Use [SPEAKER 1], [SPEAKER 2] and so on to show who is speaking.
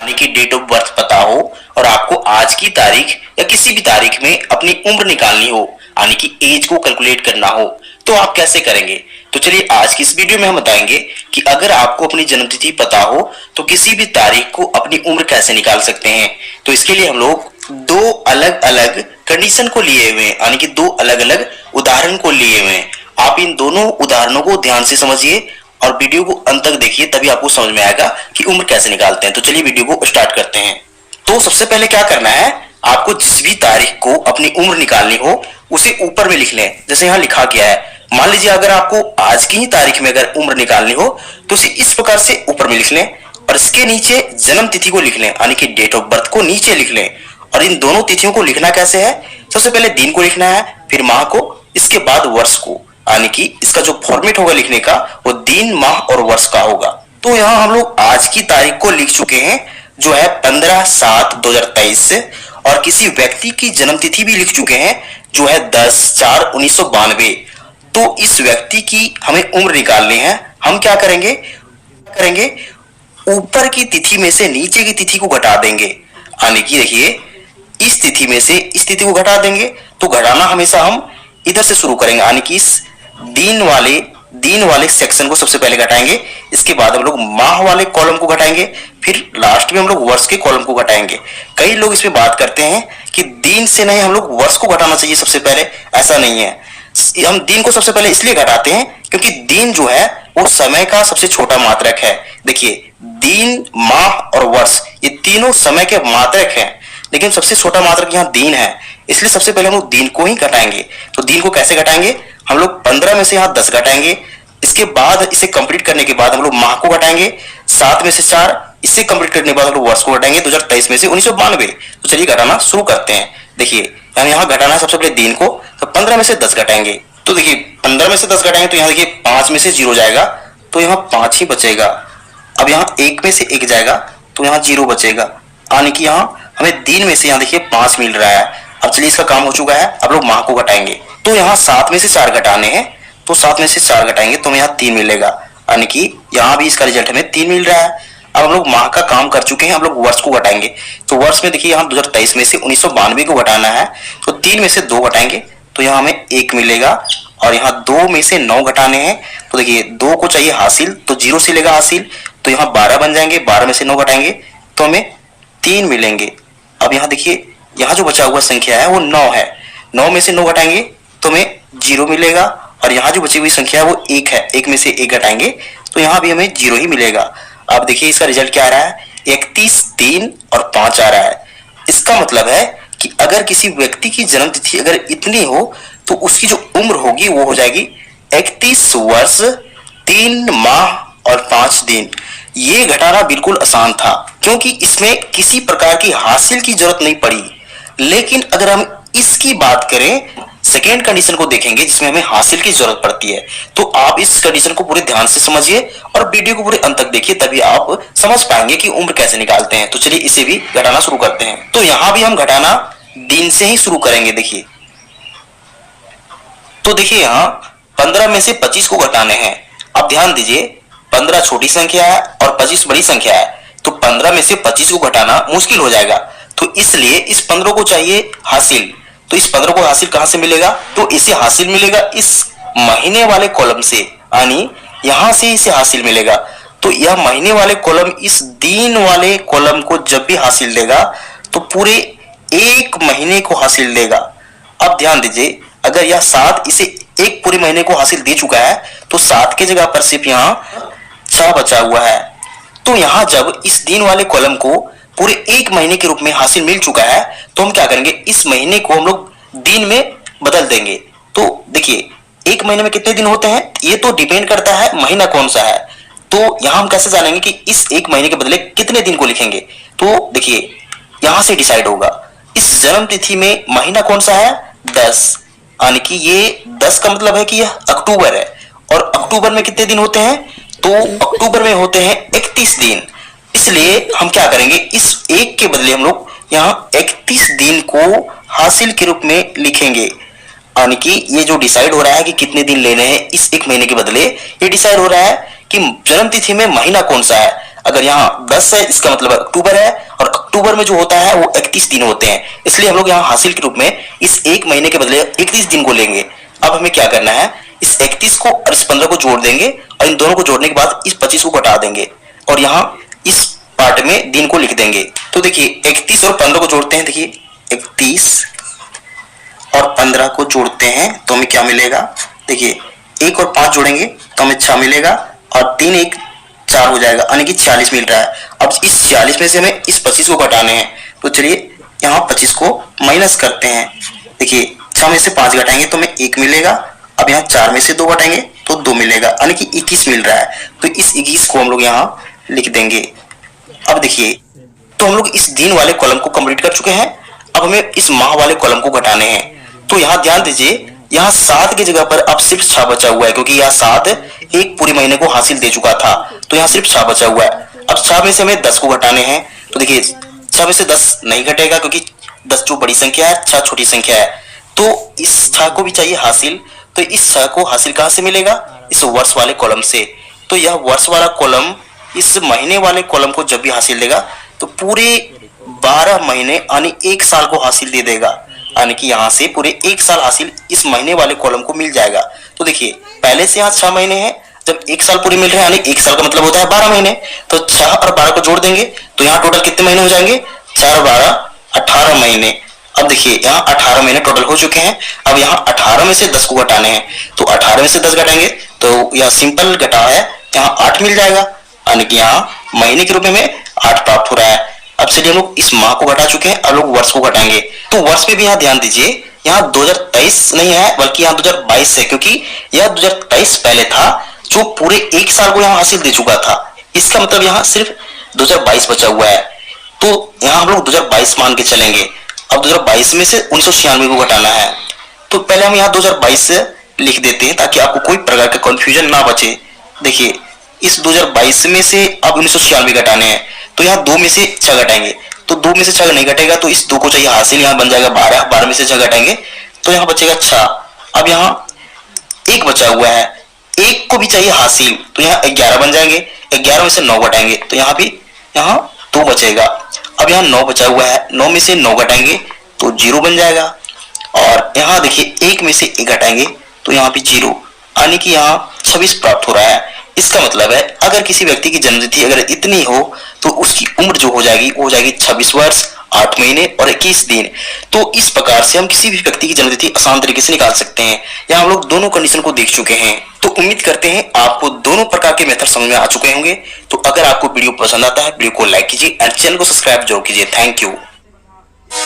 [SPEAKER 1] यानी कि date of birth पता हो और आपको आज की तारीख या किसी भी तारीख में अपनी उम्र निकालनी हो, यानी कि एज को कैलकुलेट करना हो, तो आप कैसे करेंगे। तो चलिए आज की इस वीडियो में हम बताएंगे कि अगर आपको अपनी जन्मतिथि पता हो तो किसी भी तारीख को अपनी उम्र कैसे निकाल सकते हैं। तो इसके लिए हम लोग दो अलग अलग कंडीशन को लिए हुए हैं, यानी कि दो अलग अलग उदाहरण को लिए हुए हैं। आप इन दोनों उदाहरणों को ध्यान से समझिए और वीडियो को अंत तक देखिए, तभी आपको समझ में आएगा कि उम्र कैसे निकालते हैं। तो चलिए वीडियो को स्टार्ट करते हैं। तो सबसे पहले क्या करना है, आपको जिस भी तारीख को अपनी उम्र निकालनी हो उसे ऊपर में लिख लें। जैसे यहाँ लिखा गया है, मान लीजिए अगर आपको आज की ही तारीख में अगर उम्र निकालनी हो तो उसे इस प्रकार से ऊपर में लिख लें और इसके नीचे जन्म तिथि को लिख लें, यानी कि डेट ऑफ बर्थ को नीचे लिख लें। और इन दोनों तिथियों को लिखना कैसे है, सबसे पहले दिन को लिखना है, फिर माह को, इसके बाद वर्ष को, यानी कि इसका जो फॉर्मेट होगा लिखने का वो दिन, माह और वर्ष का होगा। तो यहाँ हम लोग आज की तारीख को लिख चुके हैं जो है 15/7/2023 और किसी व्यक्ति की जन्मतिथि भी लिख चुके हैं जो है 10/4/1992। तो इस व्यक्ति की हमें उम्र निकालनी है। हम क्या करेंगे, ऊपर की तिथि में से नीचे की तिथि को घटा देंगे, यानी कि देखिए इस तिथि में से इस तिथि को घटा देंगे। तो घटाना हमेशा हम इधर से शुरू करेंगे, यानी कि इस दिन वाले सेक्शन को सबसे पहले घटाएंगे, इसके बाद हम लोग माह वाले कॉलम को घटाएंगे, फिर लास्ट में हम लोग वर्ष के कॉलम को घटाएंगे। कई लोग इसमें बात करते हैं कि दिन से नहीं हम लोग वर्ष को घटाना चाहिए सबसे पहले, ऐसा नहीं है। हम दिन को सबसे पहले इसलिए घटाते हैं क्योंकि दिन जो है वो समय का सबसे छोटा मात्रक है। देखिए दिन, माह और वर्ष ये तीनों समय के मात्रक हैं, लेकिन सबसे छोटा मात्रक यहाँ दिन है, इसलिए सबसे पहले हम लोग दिन को ही घटाएंगे। तो दिन को कैसे घटाएंगे, हम लोग 15 में से यहाँ 10 घटाएंगे, इसके बाद इसे कंप्लीट करने के बाद हम लोग माह को घटाएंगे, 7 में से 4, इससे कंप्लीट करने के बाद हम लोग वर्ष को घटाएंगे 2023 में से 1992। तो चलिए घटाना शुरू करते हैं। देखिए हमें यहाँ घटाना है सबसे पहले दिन को, तो 15 में से 10 घटाएंगे। तो देखिए 15 में से 10 घटाएंगे तो यहाँ देखिए 5 में से 0 जाएगा, तो यहाँ 5 ही बचेगा। अब यहाँ 1 में से 1 जाएगा तो यहाँ 0 बचेगा, यानी कि यहाँ हमें दिन में से यहाँ देखिए 5 मिल रहा है। अब चलिए इसका काम हो चुका है, अब लोग माह को घटाएंगे। तो यहाँ 7 में से 4 घटाने हैं, तो 7 में से 4 घटाएंगे तो हमें यहाँ 3 मिलेगा, यानी कि यहाँ भी इसका रिजल्ट हमें 3 मिल रहा है। अब हम लोग माह का काम कर चुके हैं, हम लोग वर्ष को घटाएंगे। तो वर्ष में देखिए यहाँ 2023 में से 1992 को घटाना है, तो 3 में से 2 घटाएंगे तो यहाँ हमें 1 मिलेगा। और यहाँ 2 में से 9 घटाने हैं, तो देखिए 2 को चाहिए हासिल, तो 0 से लेगा हासिल, तो यहाँ 12 बन जाएंगे। 12 में से 9 घटाएंगे तो हमें 3 मिलेंगे। अब यहाँ देखिए यहाँ जो बचा हुआ संख्या है वो 9 है, 9 में से 9 घटाएंगे तो हमें 0 मिलेगा। और यहाँ जो बची हुई संख्या है वो 1 है, 1 में से 1 घटाएंगे तो यहाँ भी हमें 0 ही मिलेगा। अब देखिए इसका रिजल्ट क्या आ रहा है, 31, 3 और 5 आ रहा है। इसका मतलब है कि अगर किसी व्यक्ति की जन्म तिथि अगर इतनी हो तो उसकी जो उम्र होगी वो हो जाएगी 31 वर्ष 3 माह और 5 दिन। ये घटाना बिल्कुल आसान था क्योंकि इसमें किसी प्रकार की हासिल की जरूरत नहीं पड़ी। लेकिन अगर हम इसकी बात करें, सेकेंड कंडीशन को देखेंगे जिसमें हमें हासिल की जरूरत पड़ती है, तो आप इस कंडीशन को पूरे ध्यान से समझिए और वीडियो को पूरे अंत तक देखिए, तभी आप समझ पाएंगे कि उम्र कैसे निकालते हैं। तो चलिए इसे भी घटाना शुरू करते हैं। तो यहां भी हम घटाना दिन से ही शुरू करेंगे। देखिए तो देखिए यहाँ 15 में से 25 को घटाने हैं। अब ध्यान दीजिए 15 छोटी संख्या है और 25 बड़ी संख्या है, तो 15 में से 25 को घटाना मुश्किल हो जाएगा। तो इसलिए इस 15 को चाहिए हासिल, तो इस 15 को हासिल कहां से मिलेगा, तो इसे हासिल मिलेगा इस महीने वाले कॉलम से, यानी यहां से इसे हासिल मिलेगा। तो यह महीने वाले कॉलम इस दिन वाले कॉलम को जब भी हासिल देगा तो पूरे 1 महीने को हासिल देगा। अब ध्यान दीजिए अगर यह 7 इसे 1 पूरे महीने को हासिल दे चुका है तो 7 की जगह पर सिर्फ यहाँ 6 बचा हुआ है। तो यहाँ जब इस दिन वाले कॉलम को पूरे 1 महीने के रूप में हासिल मिल चुका है तो हम क्या करेंगे, इस महीने को हम लोग दिन में बदल देंगे। तो देखिए 1 महीने में कितने दिन होते हैं ये तो डिपेंड करता है महीना कौन सा है। तो यहां हम कैसे जानेंगे कि इस 1 महीने के बदले कितने दिन को लिखेंगे, तो देखिए यहां से डिसाइड होगा। इस जन्म तिथि में महीना कौन सा है, 10, यानी कि ये 10 का मतलब है कि यह अक्टूबर है। और अक्टूबर में कितने दिन होते हैं, तो अक्टूबर में होते हैं 31 दिन। इसलिए हम क्या करेंगे, इस 1 के बदले हम लोग यहाँ 31 दिन को हासिल के रूप में लिखेंगे, यानी कि ये जो डिसाइड हो रहा है कि कितने दिन लेने हैं इस 1 महीने के बदले, ये डिसाइड हो रहा है कि जन्म तिथि में महीना कौन सा है। अगर यहाँ 10 है इसका मतलब अक्टूबर है, और अक्टूबर में जो होता है वो 31 दिन होते हैं, इसलिए हम लोग यहाँ हासिल के रूप में इस एक महीने के बदले 31 दिन को लेंगे। अब हमें क्या करना है, इस 31 को और इस 15 को जोड़ देंगे, और इन दोनों को जोड़ने के बाद इस 25 को घटा देंगे, और यहाँ इस पार्ट में दिन को लिख देंगे। तो देखिए 31 और 15 को जोड़ते हैं, देखिए 31 और 15 को जोड़ते हैं तो हमें क्या मिलेगा, देखिए 1 और 5 जोड़ेंगे तो हमें 6 मिलेगा, और 3 1 4 हो जाएगा, यानी कि 40 मिल रहा है। अब इस 40 में से हमें इस 25 को घटाने हैं, तो चलिए यहाँ 25 को माइनस करते हैं। देखिए 6 में से 5 घटाएंगे तो हमें 1 मिलेगा, अब यहाँ 4 में से 2 घटाएंगे तो 2 मिलेगा, यानी कि 21 मिल रहा है। तो इस 21 को हम लोग यहाँ लिख देंगे। अब देखिए तो हम लोग इस दिन वाले कॉलम को कंप्लीट कर चुके हैं, अब हमें इस माह वाले कॉलम को घटाने हैं। तो यहाँ ध्यान दीजिए, यहाँ 7 की जगह पर अब सिर्फ 6 बचा हुआ है, क्योंकि यहाँ 7 एक पूरे महीने को हासिल दे चुका था, तो यहाँ सिर्फ 6 बचा हुआ है। अब 6 में से हमें 10 को घटाने हैं, तो देखिए 6 में से 10 नहीं घटेगा, क्योंकि 10 जो बड़ी संख्या है, 6 छोटी संख्या है, तो इस 6 को भी चाहिए हासिल। तो इस 6 को हासिल कहां से मिलेगा, इस वर्ष वाले कॉलम से। तो यह वर्ष वाला कॉलम इस महीने वाले कॉलम को जब भी हासिल देगा तो पूरे 12 महीने यानी 1 साल को हासिल दे देगा, यानी कि यहाँ से पूरे 1 साल हासिल इस महीने वाले कॉलम को मिल जाएगा। तो देखिए पहले से यहाँ 6 महीने हैं, जब 1 साल पूरे मिल रहे हैं, यानी 1 साल का मतलब होता है 12 महीने, तो 6 और 12 को जोड़ देंगे तो यहाँ टोटल कितने महीने हो जाएंगे, 4 और 12 18 महीने। अब देखिए यहाँ 18 महीने टोटल हो चुके हैं। अब यहाँ 18 में से 10 को घटाने हैं, तो 18 में से 10 घटाएंगे तो यह सिंपल घटा है, यहाँ 8 मिल जाएगा, यानी कि यहाँ महीने के रूप में हमें 8 प्राप्त हो रहा है। अब चलिए हम लोग इस माह को घटा चुके हैं, अब लोग वर्ष को घटाएंगे। तो वर्ष में भी यहाँ ध्यान दीजिए, यहाँ 2023 नहीं है बल्कि यहाँ 2022 है, क्योंकि यह 2023 पहले था जो पूरे 1 साल को यहाँ हासिल दे चुका था। इसका मतलब यहाँ सिर्फ 2022 बचा हुआ है, तो यहाँ हम लोग 2022 मान के चलेंगे। अब 2022 में से 1996 को घटाना है, तो पहले हम यहाँ 2022 लिख देते हैं ताकि आपको कोई प्रकार का कंफ्यूजन ना बचे। देखिए इस 2022 में से अब 1996 घटाने हैं, तो यहाँ 2 में से 6 घटाएंगे, तो 2 में से 6 नहीं घटेगा, तो इस 2 को चाहिए हासिल, यहाँ बन जाएगा 12, 12 में से 6 घटाएंगे तो यहाँ बचेगा 6। अब यहाँ 1 बचा हुआ है, 1 को भी चाहिए हासिल, तो यहाँ 11 बन जाएंगे, 11 में से 9 घटाएंगे तो यहाँ भी यहाँ 2 बचेगा। अब यहाँ 9 बचा हुआ है, 9 में से 9 घटाएंगे तो 0 बन जाएगा, और यहाँ देखिए 1 में से 1 घटाएंगे तो यहाँ भी 0, यानी कि यहाँ 26 प्राप्त हो रहा है। इसका मतलब है अगर किसी व्यक्ति की जन्मतिथि अगर इतनी हो तो उसकी उम्र जो हो जाएगी वो हो जाएगी 26 वर्ष 8 महीने और 21 दिन। तो इस प्रकार से हम किसी भी व्यक्ति की जन्मतिथि आसान तरीके से निकाल सकते हैं। यहाँ हम लोग दोनों कंडीशन को देख चुके हैं, तो उम्मीद करते हैं आपको दोनों प्रकार के मेथड समझ में आ चुके होंगे। तो अगर आपको वीडियो पसंद आता है वीडियो को लाइक कीजिए और चैनल को सब्सक्राइब जरूर कीजिए। Thank you.